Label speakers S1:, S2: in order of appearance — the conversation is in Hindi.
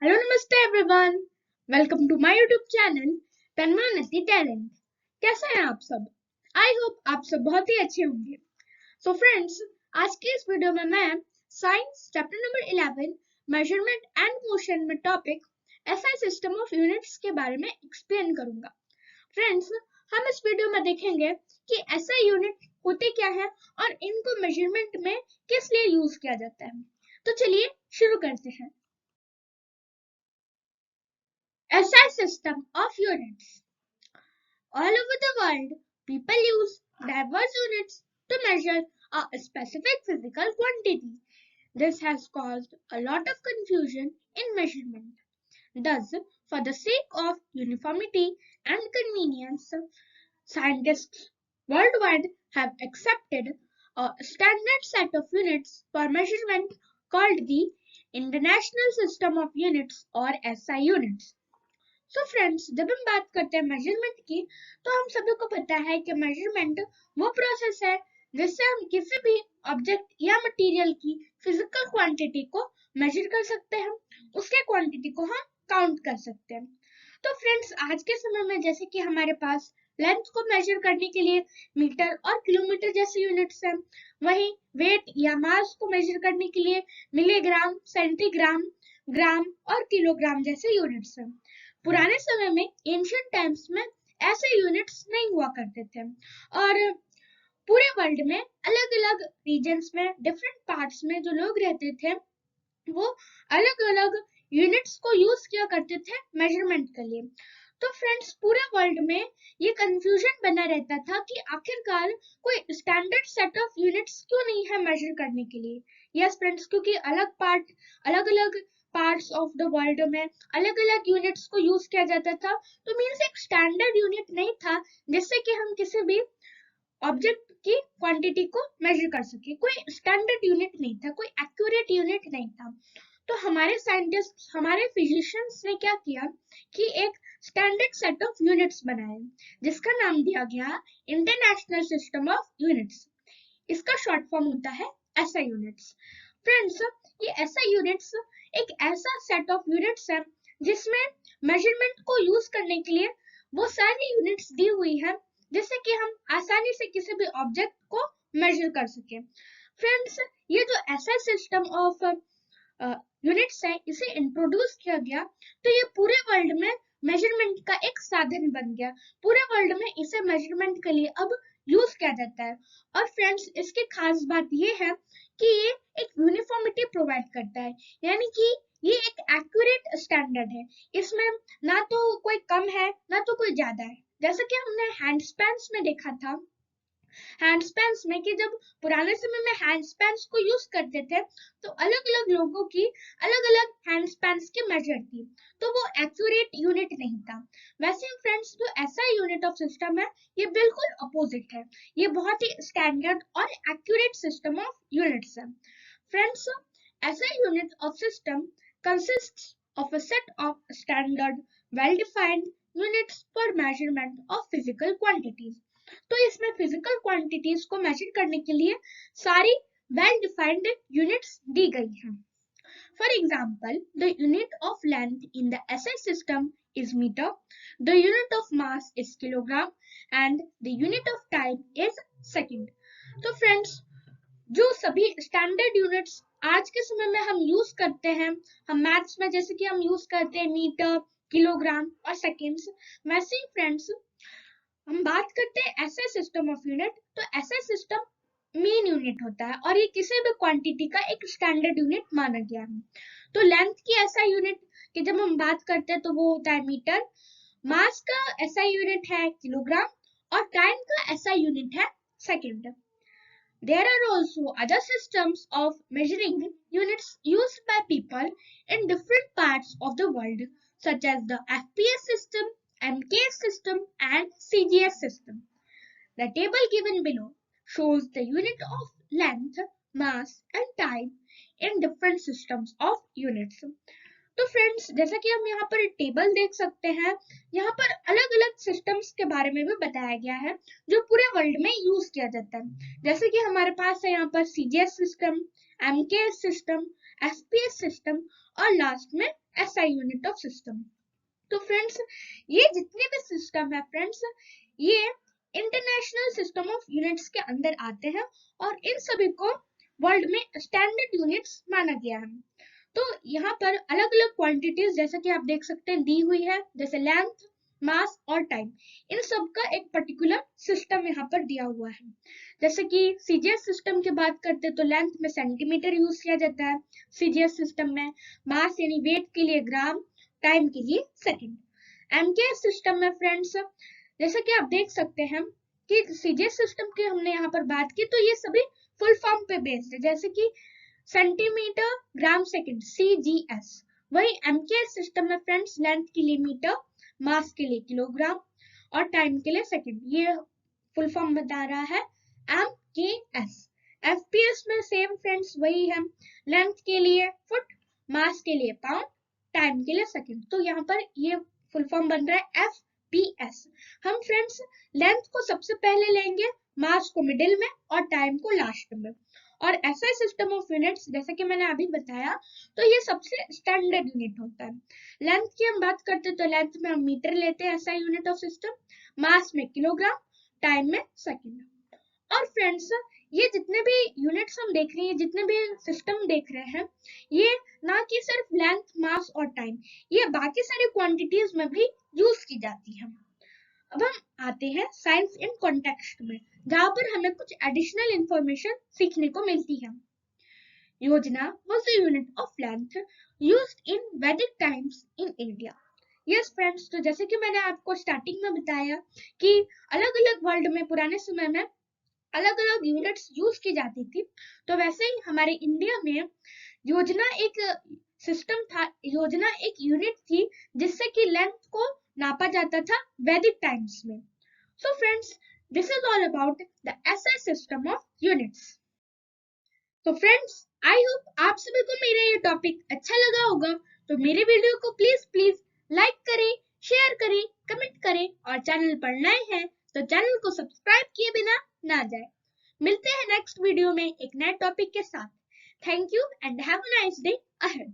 S1: हेलो नमस्ते everyone. Welcome to my YouTube channel Tanmanati talent. कैसे हैं आप सब? आई होप आप सब बहुत ही अच्छे होंगे। सो फ्रेंड्स, आज की इस वीडियो में मैं science chapter number 11 measurement and motion में topic SI system of units के बारे में एक्सप्लेन करूंगा। फ्रेंड्स, हम इस वीडियो में देखेंगे कि एसआई यूनिट होते क्या है और इनको मेजरमेंट में किस लिए यूज किया जाता है। तो चलिए शुरू करते हैं। SI system of units. All over the world, people use diverse units to measure a specific physical quantity. This has caused a lot of confusion in measurement. Thus, for the sake of uniformity and convenience, scientists worldwide have accepted a standard set of units for measurement called the International System of Units or SI units. So friends, जब हम बात करते हैं मेजरमेंट की, तो हम सभी को पता है कि मेजरमेंट वो प्रोसेस है जिससे हम किसी भी ऑब्जेक्ट या मटेरियल की फिजिकल क्वांटिटी को मेजर कर सकते हैं, उसके क्वांटिटी को हम काउंट कर सकते हैं। तो फ्रेंड्स, आज के समय में जैसे कि हमारे पास लेंथ को मेजर करने के लिए मीटर और किलोमीटर जैसे यूनिट्स हैं, वहीं वेट या मास को मेजर करने के लिए मिलीग्राम, सेंटीग्राम, ग्राम और किलोग्राम जैसे यूनिट्स हैं। पुराने समय में एंशियंट टाइम्स में ऐसे यूनिट्स नहीं हुआ करते थे और पूरे वर्ल्ड में अलग अलग रीजन्स में डिफरेंट पार्ट्स में जो लोग रहते थे वो अलग अलग यूनिट्स को यूज किया करते थे मेजरमेंट के लिए। तो फ्रेंड्स, पूरे वर्ल्ड में ये कंफ्यूजन बना रहता था कि आखिरकार कोई स्टैंडर्ड सेट ऑफ यूनिट्स क्यों नहीं है मेजर करने के लिए। यस फ्रेंड्स, क्योंकि अलग अलग पार्ट्स ऑफ द वर्ल्ड में अलग अलग यूनिट्स को यूज किया जाता था। तो मीन्स एक स्टैंडर्ड यूनिट नहीं था जिससे कि हम किसी भी ऑब्जेक्ट की क्वांटिटी को मेजर कर सके। कोई स्टैंडर्ड यूनिट नहीं था, कोई एक्यूरेट यूनिट नहीं था। तो हमारे साइंटिस्ट, हमारे फिजिशियंस ने क्या किया कि एक स्टैंडर्ड सेट ऑफ यूनिट्स बनाए जिसका नाम दिया गया इंटरनेशनल सिस्टम ऑफ यूनिट्स। इसका शॉर्ट फॉर्म होता है एसआई यूनिट्स। फ्रेंड्स, ये एसआई यूनिट्स एक ऐसा सेट ऑफ यूनिट्स है जिसमें मेजरमेंट को यूज करने के लिए वो सारी यूनिट्स दी हुई है जिससे कि हम आसानी से किसी भी ऑब्जेक्ट को मेजर कर सके। फ्रेंड्स, ये जो एसआई सिस्टम ऑफ यूनिट्स है, इसे इंट्रोड्यूस किया गया तो ये पूरे वर्ल्ड में मेजरमेंट का एक साधन बन गया। पूरे वर्ल्ड में इसे मेजरमेंट के लिए अब यूज किया जाता है। और फ्रेंड्स, इसकी खास बात ये है कि ये एक यूनिफॉर्मिटी प्रोवाइड करता है, यानी कि ये एक एक्यूरेट स्टैंडर्ड है। इसमें ना तो कोई कम है ना तो कोई ज्यादा है। जैसे कि हमने हैंड स्पैन्स में देखा था, हैंड स्पैन्स में कि जब पुराने समय में हैंड स्पैन्स को यूज करते थे तो अलग अलग लोगों की अलग अलग हैंड स्पैन्स की मेजर थी, तो वो एक्यूरेट यूनिट नहीं था। वैसे ही फ्रेंड्स, जो ऐसा यूनिट ऑफ सिस्टम है ये बिल्कुल अपोजिट है, ये बहुत ही स्टैंडर्ड और एक्यूरेट सिस्टम ऑफ यूनिट्स है। फ्रेंड्स, ऐसा unit of system consists of a set of standard well-defined units for measurement of physical quantities. तो इसमें फिजिकल क्वांटिटीज को मेजर करने के लिए सारी वेल डिफाइंड यूनिट्स दी गई हैं। For example, the unit of length in the SI system is meter, the unit of mass is kilogram, and the unit of time is second. तो फ्रेंड्स, जो सभी स्टैंडर्ड यूनिट्स आज के समय में हम यूज करते हैं, हम मैथ्स में जैसे कि हम यूज करते हैं मीटर, किलोग्राम और सेकेंड्स, वैसे ही फ्रेंड्स हम बात करते हैं एसआई सिस्टम ऑफ यूनिट, तो एसआई सिस्टम मीन यूनिट होता है और ये किसी भी क्वांटिटी का एक स्टैंडर्ड यूनिट माना गया है। तो लेंथ की एसआई यूनिट की जब हम बात करते हैं तो वो होता है मीटर, मास का एसआई यूनिट है किलोग्राम और टाइम का एसआई यूनिट है second. There are also other systems of measuring units used by people in different parts of the world, such as the FPS system, MKS system, and CGS system. The table given below shows the unit of length, mass, and time in different systems of units. तो फ्रेंड्स, जैसा कि हम यहाँ पर टेबल देख सकते हैं, यहाँ पर अलग अलग सिस्टम्स के बारे में भी बताया गया है जो पूरे वर्ल्ड में यूज किया जाता है। जैसे कि हमारे पास है यहाँ पर CGS system, MKS system, FPS system और लास्ट में SI यूनिट ऑफ सिस्टम। तो फ्रेंड्स ये जितने भी सिस्टम है फ्रेंड्स ये इंटरनेशनल सिस्टम ऑफ यूनिट्स के अंदर आते हैं और इन सभी को वर्ल्ड में स्टैंडर्ड यूनिट्स माना गया है। तो यहाँ पर अलग अलग क्वांटिटीज जैसा कि आप देख सकते हैं दी हुई है, जैसे लेंथ, मास और टाइम, इन सब का एक पर्टिकुलर सिस्टम यहाँ पर दिया हुआ है। जैसे कि सीजीएस सिस्टम की बात करते हैं तो लेंथ में सेंटीमीटर यूज किया जाता है सीजीएस सिस्टम में, मास यानी वेट के लिए ग्राम, टाइम के लिए सेकंड। एमकेएस सिस्टम में फ्रेंड्स जैसा कि आप देख सकते हैं कि सीजीएस सिस्टम की हमने यहाँ पर बात की तो ये सभी फुल फॉर्म पे बेस्ड है, जैसे कि सेंटीमीटर ग्राम सेकंड CGS। वही एमकेएस सिस्टम में फ्रेंड्स लेंथ के लिए मीटर, मास के लिए किलोग्राम और टाइम के लिए सेकंड, ये फुल फॉर्म बता रहा है MKS। FPS में सेम फ्रेंड्स वही है, लेंथ के लिए फुट, मास के लिए पाउंड, टाइम के लिए सेकंड। तो यहाँ पर ये फुल फॉर्म बन रहा है FPS। हम फ्रेंड्स लेंथ को सबसे पहले लेंगे, मास को मिडिल में और टाइम को लास्ट में। और SI सिस्टम ऑफ यूनिट्स जैसे कि मैंने अभी बताया तो ये सबसे स्टैंडर्ड यूनिट होता है। लेंथ की हम बात करते हैं तो लेंथ में हम मीटर लेते हैं SI यूनिट ऑफ सिस्टम, मास में किलोग्राम, टाइम में सेकंड। और फ्रेंड्स ये जितने भी यूनिट्स हम देख रहे हैं, जितने भी सिस्टम देख रहे हैं, ये ना कि सिर्फ लेंथ, मास और टाइम, ये बाकी सारी क्वांटिटीज में भी यूज की जाती है। अब हम आते हैं साइंस इन कॉन्टेक्स्ट में, जहां पर हमें कुछ एडिशनल इंफॉर्मेशन सीखने को मिलती है। योजना was a unit of length used in Vedic times in India. Yes friends, तो जैसे कि मैंने आपको स्टार्टिंग में बताया कि अलग अलग वर्ल्ड में पुराने समय में अलग अलग यूनिट्स यूज की जाती थी, तो वैसे ही हमारे इंडिया में योजना एक सिस्टम था, योजना एक यूनिट थी जिससे कि लेंथ को नापा जाता था वैदिक टाइम्स में। So friends this is all about the SI system of units. तो फ्रेंड्स आई होप आप सभी को मेरा ये टॉपिक अच्छा लगा होगा, तो मेरे वीडियो को प्लीज लाइक करें, शेयर करें, कमेंट करें और चैनल पर नए हैं तो चैनल को सब्सक्राइब किए बिना ना जाए। मिलते हैं नेक्स्ट वीडियो में एक नए टॉपिक के साथ। Thank you and have a nice day ahead.